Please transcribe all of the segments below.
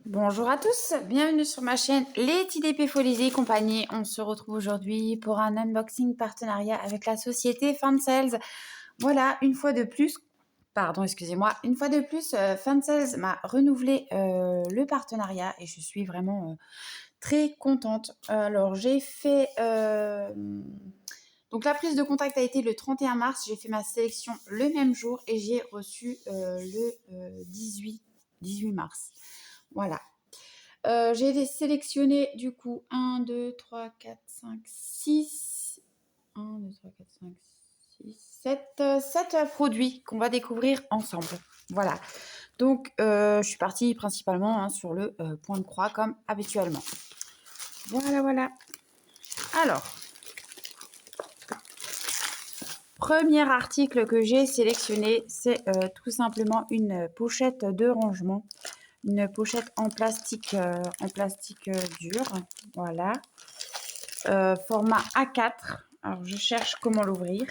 Bonjour à tous, bienvenue sur ma chaîne Les TDP Folies et compagnie. On se retrouve aujourd'hui pour un unboxing partenariat avec la société Fansales. Voilà, une fois de plus, Fansales m'a renouvelé le partenariat et je suis vraiment très contente. Alors j'ai fait... Donc la prise de contact a été le 31 mars, j'ai fait ma sélection le même jour et j'ai reçu le 18 mars. Voilà. J'ai sélectionné du coup 1, 2, 3, 4, 5, 6. 1, 2, 3, 4, 5, 6, 7 produits qu'on va découvrir ensemble. Voilà. Donc, je suis partie principalement sur le point de croix comme habituellement. Voilà. Alors, premier article que j'ai sélectionné, c'est tout simplement une pochette de rangement. Une pochette en plastique dur. Voilà. Format A4. Alors, je cherche comment l'ouvrir.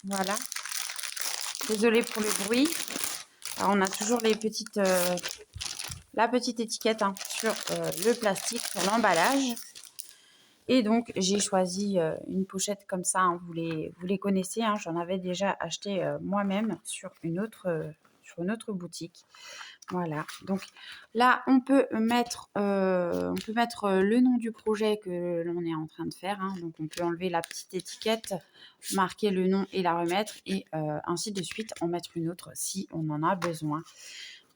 Voilà. Désolée pour le bruit. Alors, on a toujours la petite étiquette sur le plastique, sur l'emballage. Et donc, j'ai choisi une pochette comme ça. Vous les connaissez. J'en avais déjà acheté moi-même sur une autre boutique. Voilà. Donc là, on peut mettre le nom du projet que l'on est en train de faire. Donc, on peut enlever la petite étiquette, marquer le nom et la remettre. Et ainsi de suite, en mettre une autre si on en a besoin.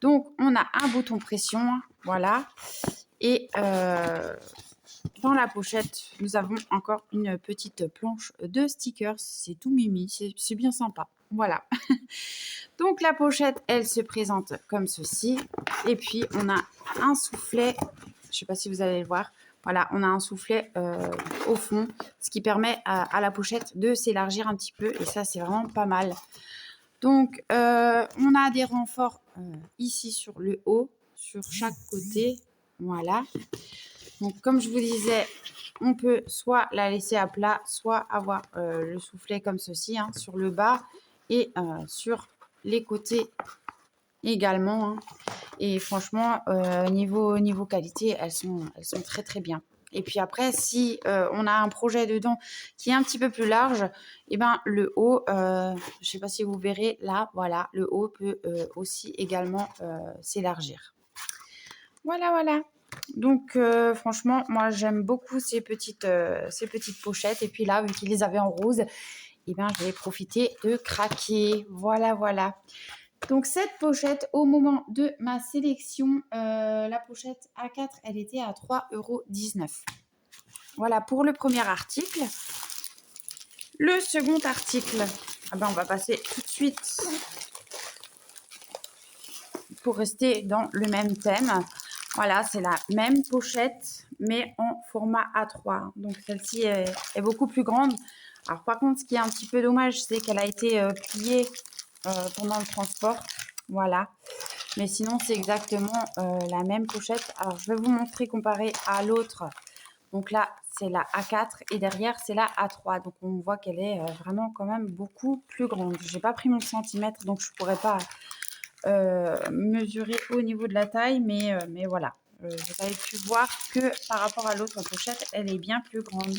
Donc, on a un bouton pression. Voilà. Et dans la pochette, nous avons encore une petite planche de stickers. C'est tout mimi, c'est bien sympa. Voilà. Donc la pochette, elle se présente comme ceci. Et puis, on a un soufflet. Je ne sais pas si vous allez le voir. Voilà, on a un soufflet au fond, ce qui permet à la pochette de s'élargir un petit peu. Et ça, c'est vraiment pas mal. Donc, on a des renforts ici sur le haut, sur chaque côté. Voilà. Donc, comme je vous disais, on peut soit la laisser à plat, soit avoir le soufflet comme ceci sur le bas et sur les côtés également. Et franchement, niveau qualité, elles sont très très bien. Et puis après, si on a un projet dedans qui est un petit peu plus large, et ben le haut, je ne sais pas si vous verrez là, voilà, le haut peut aussi également s'élargir. Voilà. Donc franchement, moi j'aime beaucoup ces petites pochettes. Et puis là, vu qu'ils les avaient en rose, et ben j'ai profité de craquer. Voilà. Donc cette pochette, au moment de ma sélection, la pochette A4, elle était à 3,19 €. Voilà pour le premier article. Le second article, on va passer tout de suite pour rester dans le même thème. Voilà, c'est la même pochette, mais en format A3. Donc celle-ci est beaucoup plus grande. Alors par contre, ce qui est un petit peu dommage, c'est qu'elle a été pliée pendant le transport. Voilà. Mais sinon, c'est exactement la même pochette. Alors, je vais vous montrer comparé à l'autre. Donc là, c'est la A4 et derrière, c'est la A3. Donc, on voit qu'elle est vraiment quand même beaucoup plus grande. Je n'ai pas pris mon centimètre, donc je ne pourrais pas mesurer au niveau de la taille. Mais voilà, vous avez pu voir que par rapport à l'autre pochette, elle est bien plus grande.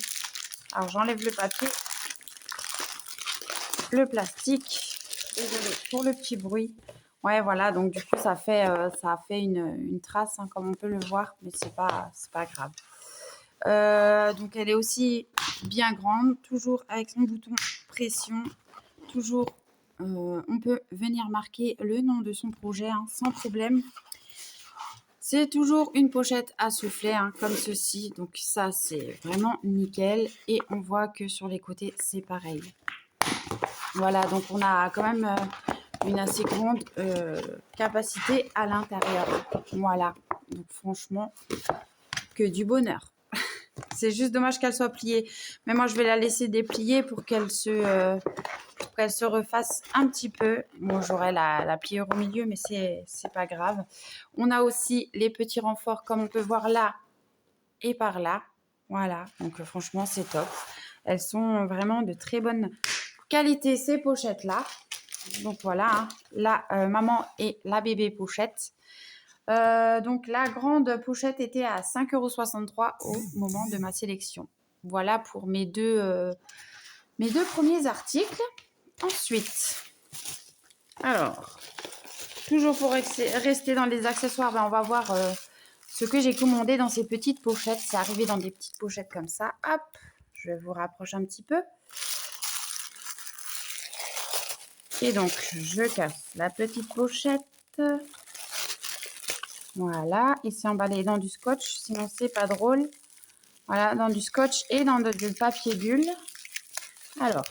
Alors, j'enlève le papier, le plastique. Désolée pour le petit bruit. Ouais, voilà, donc du coup, ça a fait une trace, comme on peut le voir, mais c'est pas grave. Donc, elle est aussi bien grande, toujours avec son bouton pression. Toujours, on peut venir marquer le nom de son projet sans problème. C'est toujours une pochette à soufflet, comme ceci. Donc, ça, c'est vraiment nickel. Et on voit que sur les côtés, c'est pareil. Voilà, donc on a quand même une assez grande capacité à l'intérieur. Voilà, donc franchement, que du bonheur. C'est juste dommage qu'elle soit pliée. Mais moi, je vais la laisser déplier pour qu'elle se refasse un petit peu. Bon, j'aurai la pliure au milieu, mais c'est pas grave. On a aussi les petits renforts, comme on peut voir là et par là. Voilà, donc franchement, c'est top. Elles sont vraiment de très bonne qualité, ces pochettes-là. Donc voilà, la maman et la bébé pochette. Donc, la grande pochette était à 5,63 € au moment de ma sélection. Voilà pour mes deux premiers articles. Ensuite, alors, toujours pour rester dans les accessoires, ben on va voir ce que j'ai commandé dans ces petites pochettes. C'est arrivé dans des petites pochettes comme ça. Hop, je vous rapproche un petit peu. Et donc, je casse la petite pochette. Voilà, et c'est emballé dans du scotch, sinon c'est pas drôle. Voilà, dans du scotch et dans du papier bulle. Alors,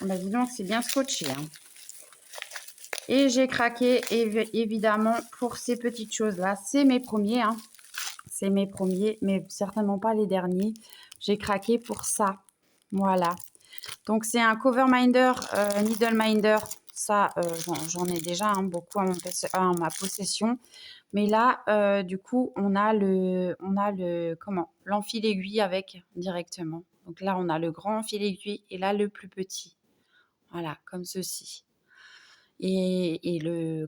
bah dis donc, c'est bien scotché. Hein. Et j'ai craqué, évidemment, pour ces petites choses-là. C'est mes premiers, hein. C'est mes premiers, mais certainement pas les derniers. J'ai craqué pour ça. Voilà. Donc, c'est un cover minder, needle minder. Ça, j'en ai déjà beaucoup en ma possession. Mais là, du coup, on a l'enfil aiguille avec directement. Donc là, on a le grand fil aiguille et là, le plus petit. Voilà, comme ceci. Et le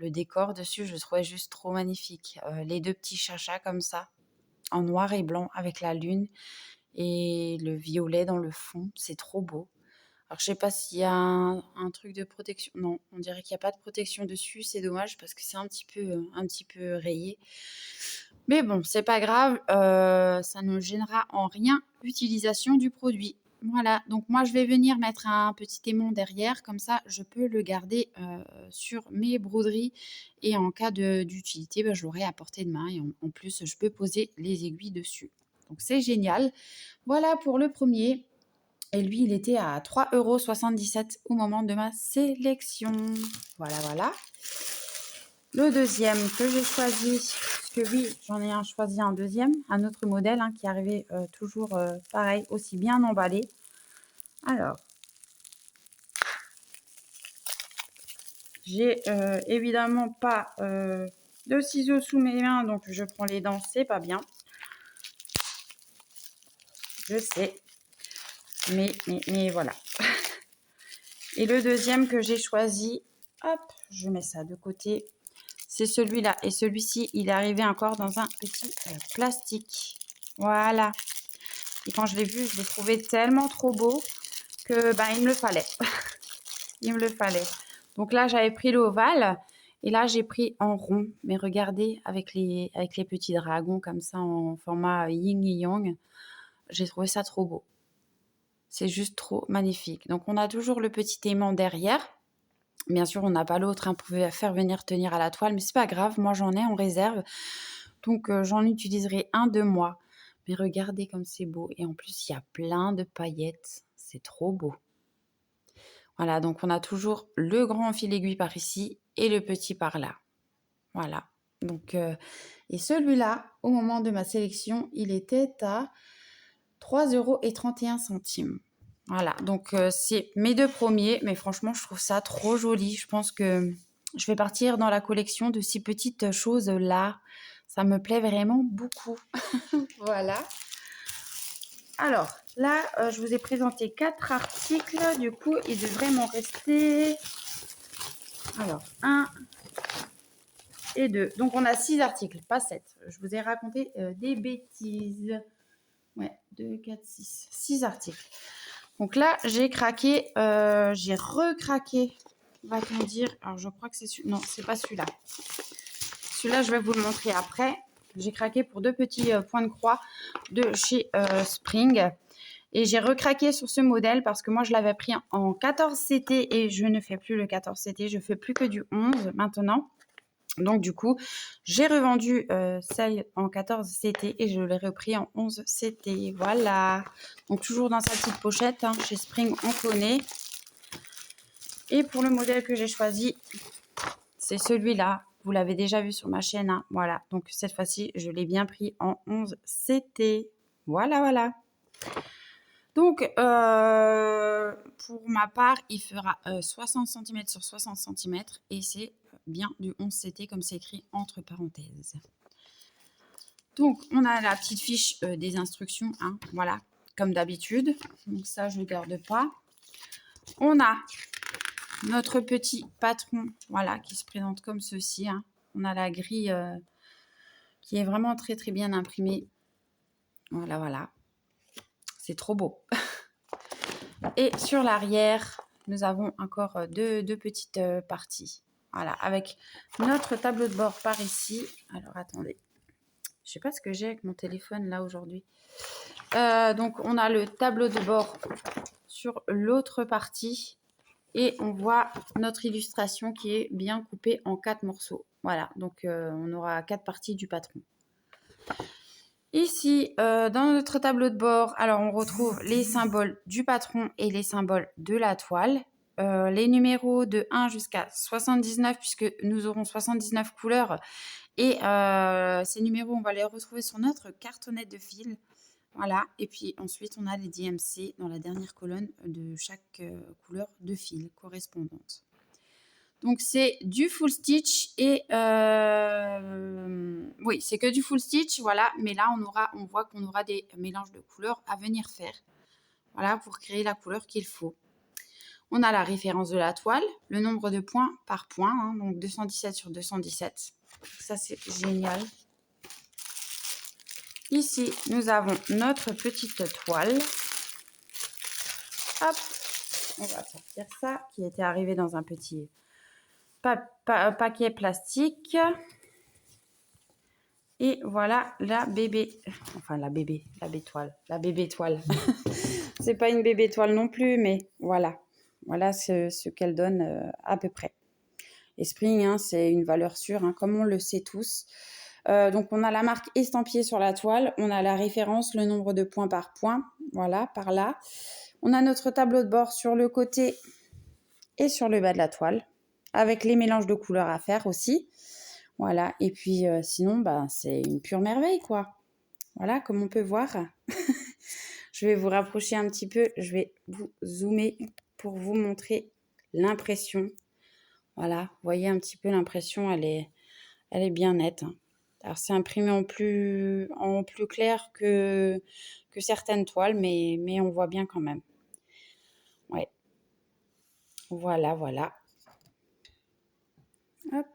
décor dessus, je le trouvais juste trop magnifique. Les deux petits chachas comme ça, en noir et blanc avec la lune et le violet dans le fond. C'est trop beau. Alors, je sais pas s'il y a un truc de protection. Non, on dirait qu'il n'y a pas de protection dessus. C'est dommage parce que c'est un petit peu rayé. Mais bon, c'est pas grave. Ça ne gênera en rien l'utilisation du produit. Voilà, donc moi je vais venir mettre un petit aimant derrière, comme ça je peux le garder sur mes broderies et en cas d'utilité, je l'aurai à portée de main et en plus je peux poser les aiguilles dessus. Donc c'est génial. Voilà pour le premier. Et lui, il était à 3,77 € au moment de ma sélection. Voilà, voilà. Le deuxième que j'ai choisi, parce que oui, j'en ai choisi un deuxième, un autre modèle qui arrivait toujours pareil, aussi bien emballé. Alors, j'ai évidemment pas de ciseaux sous mes mains, donc je prends les dents, c'est pas bien. Je sais, mais voilà. Et le deuxième que j'ai choisi, hop, je mets ça de côté. C'est celui-là. Et celui-ci, il est arrivé encore dans un petit plastique. Voilà. Et quand je l'ai vu, je l'ai trouvé tellement trop beau que il me le fallait. Il me le fallait. Donc là, j'avais pris l'ovale. Et là, j'ai pris en rond. Mais regardez, avec les petits dragons comme ça en format yin et yang. J'ai trouvé ça trop beau. C'est juste trop magnifique. Donc, on a toujours le petit aimant derrière. Bien sûr, on n'a pas l'autre, on pouvait faire venir tenir à la toile, mais c'est pas grave, moi j'en ai en réserve. Donc j'en utiliserai un de moi. Mais regardez comme c'est beau. Et en plus, il y a plein de paillettes. C'est trop beau. Voilà, donc on a toujours le grand fil aiguille par ici et le petit par là. Voilà. Donc, et celui-là, au moment de ma sélection, il était à 3,31 €. Voilà, donc c'est mes deux premiers, mais franchement, je trouve ça trop joli. Je pense que je vais partir dans la collection de ces petites choses-là. Ça me plaît vraiment beaucoup. Voilà. Alors, là, je vous ai présenté 4 articles. Du coup, il devrait m'en rester... Alors, 1 et 2. Donc, on a 6 articles, pas 7. Je vous ai raconté des bêtises. Ouais, 2, 4, 6. 6 articles. Donc là, j'ai craqué, j'ai recraqué, va-t-on dire. Alors, je crois que c'est celui-là. Non, c'est pas celui-là. Celui-là, je vais vous le montrer après. J'ai craqué pour 2 petits points de croix de chez Spring. Et j'ai recraqué sur ce modèle parce que moi, je l'avais pris en 14 CT et je ne fais plus le 14 CT. Je fais plus que du 11 maintenant. Donc, du coup, j'ai revendu celle en 14 CT et je l'ai repris en 11 CT. Voilà. Donc, toujours dans sa petite pochette. Chez Spring, on connaît. Et pour le modèle que j'ai choisi, c'est celui-là. Vous l'avez déjà vu sur ma chaîne. Voilà. Donc, cette fois-ci, je l'ai bien pris en 11 CT. Voilà, voilà. Donc, pour ma part, il fera 60 cm sur 60 cm et c'est bien du 11 CT comme c'est écrit entre parenthèses. Donc, on a la petite fiche des instructions, voilà, comme d'habitude. Donc ça, je ne garde pas. On a notre petit patron, voilà, qui se présente comme ceci. Hein. On a la grille qui est vraiment très très bien imprimée. Voilà, voilà. C'est trop beau. Et sur l'arrière, nous avons encore deux petites parties. Voilà, avec notre tableau de bord par ici. Alors, attendez. Je ne sais pas ce que j'ai avec mon téléphone là aujourd'hui. Donc, on a le tableau de bord sur l'autre partie. Et on voit notre illustration qui est bien coupée en 4 morceaux. Voilà, donc on aura 4 parties du patron. Ici, dans notre tableau de bord, alors on retrouve les symboles du patron et les symboles de la toile. Les numéros de 1 jusqu'à 79, puisque nous aurons 79 couleurs. Et ces numéros, on va les retrouver sur notre cartonnette de fil. Voilà, et puis ensuite, on a les DMC dans la dernière colonne de chaque couleur de fil correspondante. Donc, c'est du full stitch et oui, c'est que du full stitch, voilà. Mais là, on voit qu'on aura des mélanges de couleurs à venir faire. Voilà, pour créer la couleur qu'il faut. On a la référence de la toile, le nombre de points par point, hein, donc 217 sur 217. Ça, c'est génial. Ici, nous avons notre petite toile. Hop, on va sortir ça, qui était arrivé dans un petit paquet plastique. Et voilà la bébé, enfin la bébé toile. C'est pas une bébé toile non plus, mais voilà. Voilà ce qu'elle donne à peu près. Et Spring, hein, c'est une valeur sûre, hein, comme on le sait tous. Donc, on a la marque estampillée sur la toile. On a la référence, le nombre de points par point. Voilà, par là. On a notre tableau de bord sur le côté et sur le bas de la toile, avec les mélanges de couleurs à faire aussi. Voilà, et puis sinon, bah, c'est une pure merveille, quoi. Voilà, comme on peut voir. Je vais vous rapprocher un petit peu. Je vais vous zoomer pour vous montrer l'impression. Voilà, vous voyez un petit peu l'impression, elle est bien nette. Hein. Alors, c'est imprimé en plus clair que certaines toiles, mais on voit bien quand même. Ouais. Voilà, voilà. Hop.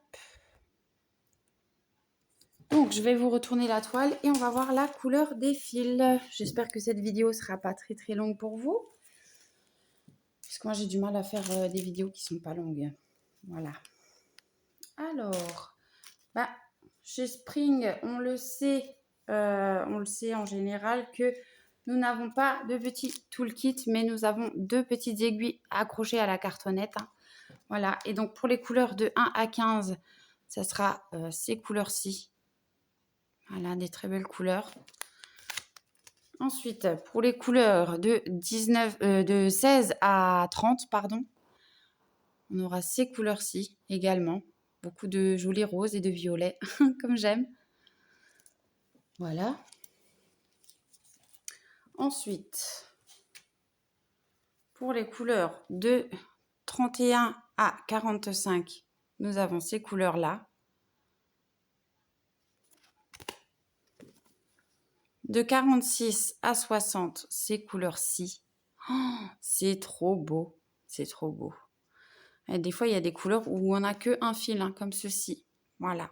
Donc, je vais vous retourner la toile et on va voir la couleur des fils. J'espère que cette vidéo ne sera pas très très longue pour vous. Parce que moi, j'ai du mal à faire des vidéos qui ne sont pas longues. Voilà. Alors, bah, chez Spring, on le sait en général que nous n'avons pas de petit toolkit, mais nous avons 2 petites aiguilles accrochées à la cartonnette. Hein. Voilà. Et donc, pour les couleurs de 1 à 15, ça sera ces couleurs-ci. Voilà, des très belles couleurs. Ensuite, pour les couleurs de 16 à 30, pardon, on aura ces couleurs-ci également. Beaucoup de jolis roses et de violets, comme j'aime. Voilà. Ensuite, pour les couleurs de 31 à 45, nous avons ces couleurs-là. De 46 à 60, ces couleurs-ci. Oh, c'est trop beau. C'est trop beau. Et des fois, il y a des couleurs où on n'a qu'un fil, hein, comme ceci. Voilà.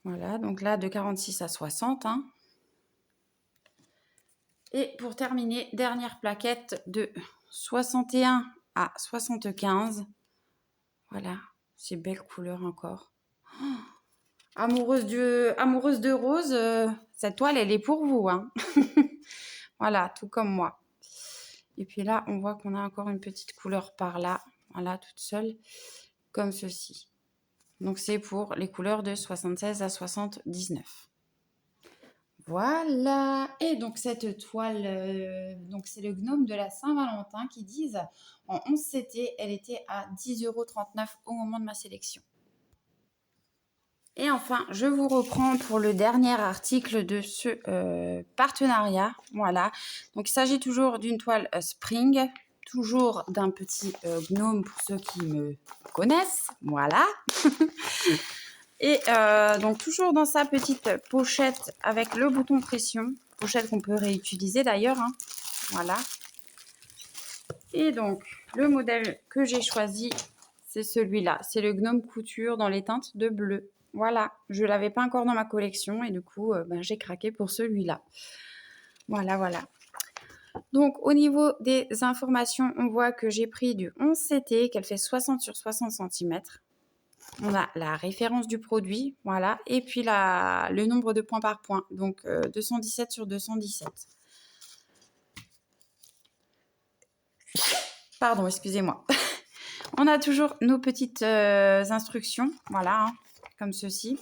Voilà, donc là, de 46 à 60. Hein. Et pour terminer, dernière plaquette de 61 à 75. Voilà, ces belles couleurs encore. Oh, amoureuse de rose, cette toile, elle est pour vous. Hein. Voilà, tout comme moi. Et puis là, on voit qu'on a encore une petite couleur par là. Voilà, toute seule, comme ceci. Donc, c'est pour les couleurs de 76 à 79. Voilà. Et donc, cette toile, donc c'est le gnome de la Saint-Valentin qui disent en 11 CT, elle était à 10,39 € au moment de ma sélection. Et enfin, je vous reprends pour le dernier article de ce partenariat. Voilà. Donc, il s'agit toujours d'une toile Spring, toujours d'un petit gnome pour ceux qui me connaissent. Voilà. Et donc, toujours dans sa petite pochette avec le bouton pression. Pochette qu'on peut réutiliser d'ailleurs. Hein. Voilà. Et donc, le modèle que j'ai choisi, c'est celui-là. C'est le Gnome Couture dans les teintes de bleu. Voilà, je ne l'avais pas encore dans ma collection et du coup, j'ai craqué pour celui-là. Voilà, voilà. Donc, au niveau des informations, on voit que j'ai pris du 11 CT, qu'elle fait 60 sur 60 cm. On a la référence du produit, voilà, et puis le nombre de points par point, donc 217 sur 217. Pardon, excusez-moi. On a toujours nos petites instructions, voilà, hein, comme ceci.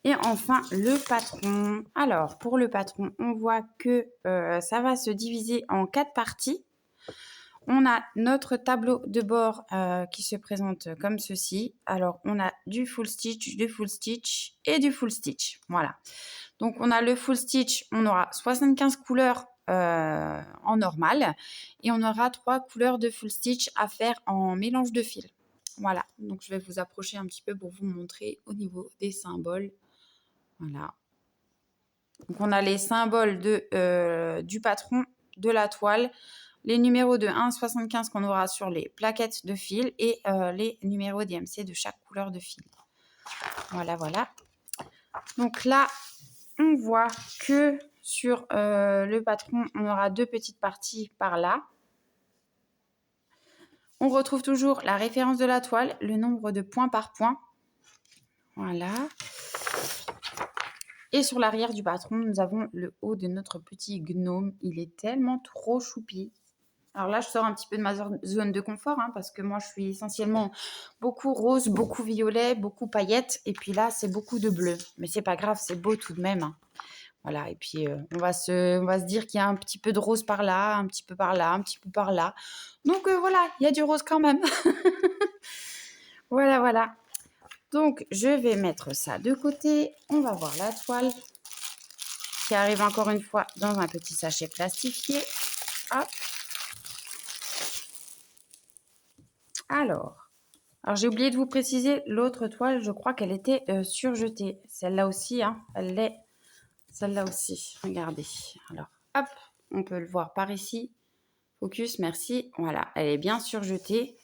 Et enfin, le patron. Alors, pour le patron, on voit que ça va se diviser en 4 parties. On a notre tableau de bord qui se présente comme ceci. Alors, on a du full stitch, du full stitch et du full stitch. Voilà. Donc, on a le full stitch, on aura 75 couleurs en normal et on aura 3 couleurs de full stitch à faire en mélange de fils. Voilà. Donc, je vais vous approcher un petit peu pour vous montrer au niveau des symboles. Voilà. Donc, on a les symboles du patron, de la toile, les numéros de 1 à 75 qu'on aura sur les plaquettes de fil et les numéros DMC de chaque couleur de fil. Voilà, voilà. Donc là, on voit que sur le patron, on aura 2 petites parties par là. On retrouve toujours la référence de la toile, le nombre de points par point. Voilà. Et sur l'arrière du patron, nous avons le haut de notre petit gnome. Il est tellement trop choupi. Alors là, je sors un petit peu de ma zone de confort hein, parce que moi, je suis essentiellement beaucoup rose, beaucoup violet, beaucoup paillettes. Et puis là, c'est beaucoup de bleu. Mais c'est pas grave, c'est beau tout de même. Hein. Voilà, et puis on va se dire qu'il y a un petit peu de rose par là, un petit peu par là, un petit peu par là. Donc voilà, il y a du rose quand même. Voilà, voilà. Donc, je vais mettre ça de côté. On va voir la toile qui arrive encore une fois dans un petit sachet plastifié. Hop. Alors j'ai oublié de vous préciser, l'autre toile, je crois qu'elle était surjetée. Celle-là aussi, hein, elle l'est. Celle-là aussi, regardez. Alors, hop, on peut le voir par ici. Focus, merci. Voilà, elle est bien surjetée.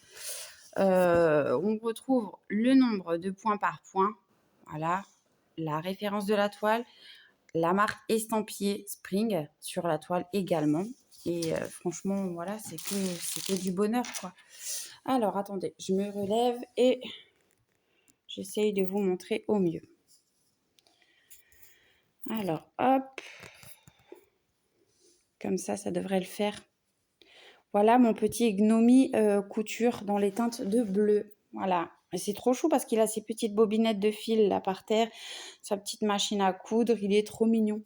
On retrouve le nombre de points par point. Voilà, la référence de la toile, la marque estampillée Spring sur la toile également. Et franchement, voilà, c'est que du bonheur, quoi. Alors, attendez, je me relève et j'essaye de vous montrer au mieux. Alors, hop. Comme ça devrait le faire. Voilà mon petit Gnomie couture dans les teintes de bleu. Voilà. Et c'est trop chou parce qu'il a ses petites bobinettes de fil là par terre. Sa petite machine à coudre. Il est trop mignon.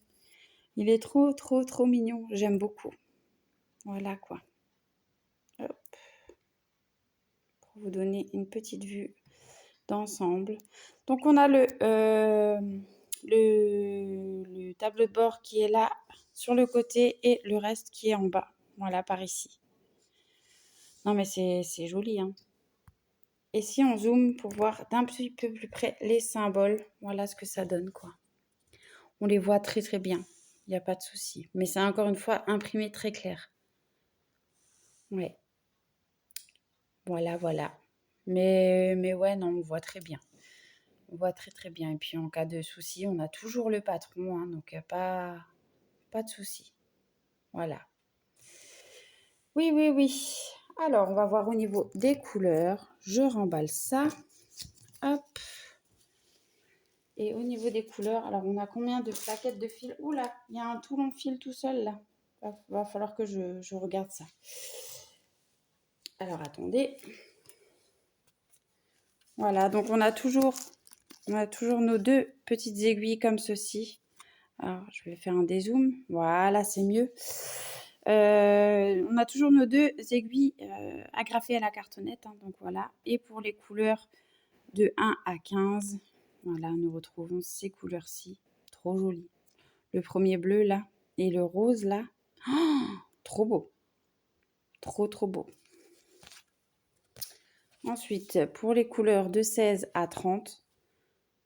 Il est trop, trop, trop mignon. J'aime beaucoup. Voilà quoi. Hop. Pour vous donner une petite vue d'ensemble. Donc on a le tableau de bord qui est là sur le côté et le reste qui est en bas. Voilà, par ici. Non, mais c'est joli, hein. Et si on zoome pour voir d'un petit peu plus près les symboles, voilà ce que ça donne, quoi. On les voit très, très bien. Il n'y a pas de souci. Mais c'est encore une fois imprimé très clair. Ouais. Voilà, voilà. Mais ouais, non, on voit très bien. On voit très, très bien. Et puis, en cas de souci, on a toujours le patron, hein, donc il n'y a pas de souci. Voilà. Oui, oui, oui. Alors, on va voir au niveau des couleurs. Je remballe ça. Hop. Et au niveau des couleurs, alors on a combien de plaquettes de fil? Oula, il y a un tout long fil tout seul là. Va falloir que je regarde ça. Alors attendez. Voilà, donc on a toujours nos 2 petites aiguilles comme ceci. Alors je vais faire un dézoom. Voilà, c'est mieux. On a toujours nos 2 aiguilles agrafées à la cartonnette. Hein, donc voilà. Et pour les couleurs de 1 à 15, voilà, nous retrouvons ces couleurs-ci. Trop jolies. Le premier bleu là et le rose là. Oh, trop beau. Trop, trop beau. Ensuite, pour les couleurs de 16 à 30,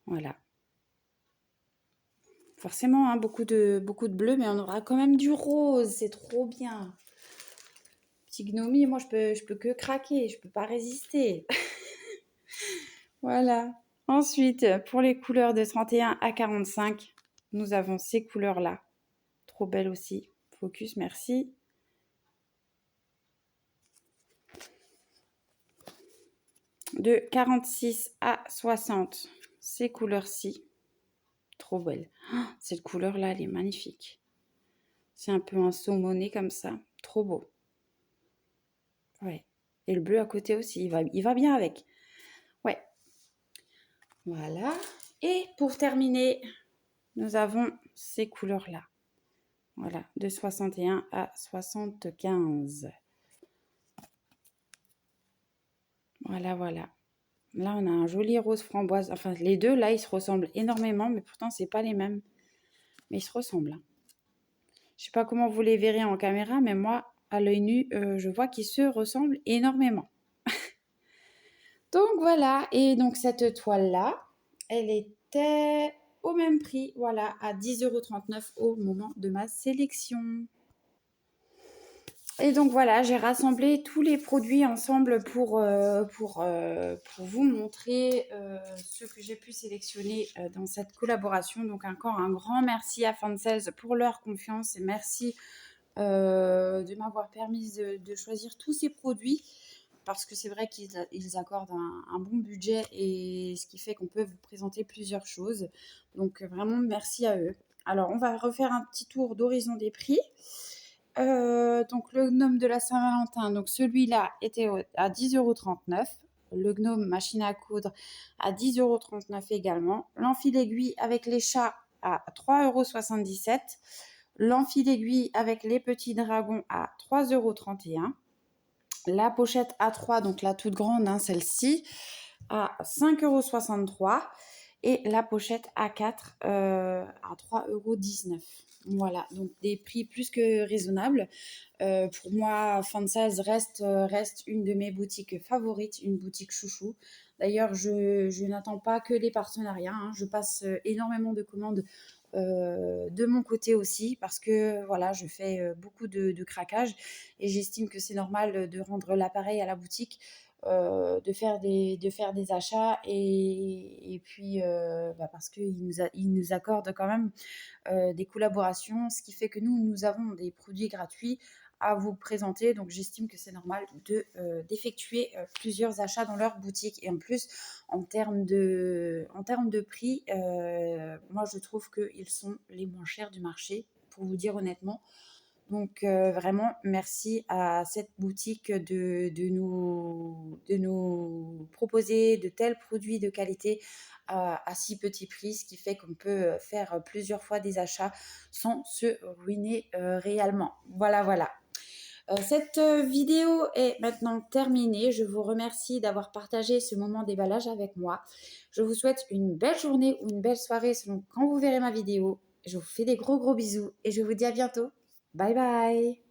voilà. Forcément, hein, beaucoup de bleu, mais on aura quand même du rose. C'est trop bien. Petit gnomie, moi, je peux que craquer. Je peux pas résister. Voilà. Ensuite, pour les couleurs de 31 à 45, nous avons ces couleurs-là. Trop belles aussi. Focus, merci. De 46 à 60, ces couleurs-ci. Trop belles. Oh, cette couleur-là, elle est magnifique. C'est un peu un saumoné comme ça. Trop beau. Ouais. Et le bleu à côté aussi, il va bien avec. Ouais. Voilà. Et pour terminer, nous avons ces couleurs-là. Voilà, de 61 à 75. Voilà, voilà. Là, on a un joli rose framboise. Enfin, les deux, là, ils se ressemblent énormément, mais pourtant, c'est pas les mêmes. Mais ils se ressemblent. Hein. Je sais pas comment vous les verrez en caméra, mais moi, à l'œil nu, je vois qu'ils se ressemblent énormément. Donc, voilà. Et donc, cette toile-là, elle était au même prix, voilà, à 10,39 € au moment de ma sélection. Et donc voilà, j'ai rassemblé tous les produits ensemble pour vous montrer ce que j'ai pu sélectionner dans cette collaboration. Donc encore un grand merci à Fansales pour leur confiance et merci de m'avoir permis de choisir tous ces produits parce que c'est vrai qu'ils accordent un bon budget et ce qui fait qu'on peut vous présenter plusieurs choses. Donc vraiment merci à eux. Alors on va refaire un petit tour d'horizon des prix. Donc le gnome de la Saint-Valentin, donc celui-là était à 10,39 €. Le gnome machine à coudre à 10,39 € également. L'enfil aiguille avec les chats à 3,77 €. L'enfil aiguille avec les petits dragons à 3,31 €. La pochette A3, donc la toute grande, hein, celle-ci, à 5,63 €. Et la pochette A4 à 3,19 €. Voilà, donc des prix plus que raisonnables. Pour moi, Fansales reste une de mes boutiques favorites, une boutique chouchou. D'ailleurs, je n'attends pas que les partenariats. Hein. Je passe énormément de commandes de mon côté aussi parce que voilà, je fais beaucoup de craquage et j'estime que c'est normal de rendre l'appareil à la boutique. De faire des achats et puis parce qu'ils nous accordent quand même des collaborations, ce qui fait que nous avons des produits gratuits à vous présenter. Donc, j'estime que c'est normal d'effectuer plusieurs achats dans leur boutique. Et en plus, en termes de prix, moi, je trouve qu'ils sont les moins chers du marché, pour vous dire honnêtement. Donc, vraiment, merci à cette boutique de nous proposer de tels produits de qualité à si petit prix, ce qui fait qu'on peut faire plusieurs fois des achats sans se ruiner réellement. Voilà, voilà. Cette vidéo est maintenant terminée. Je vous remercie d'avoir partagé ce moment déballage avec moi. Je vous souhaite une belle journée ou une belle soirée selon quand vous verrez ma vidéo. Je vous fais des gros bisous et je vous dis à bientôt. Bye bye.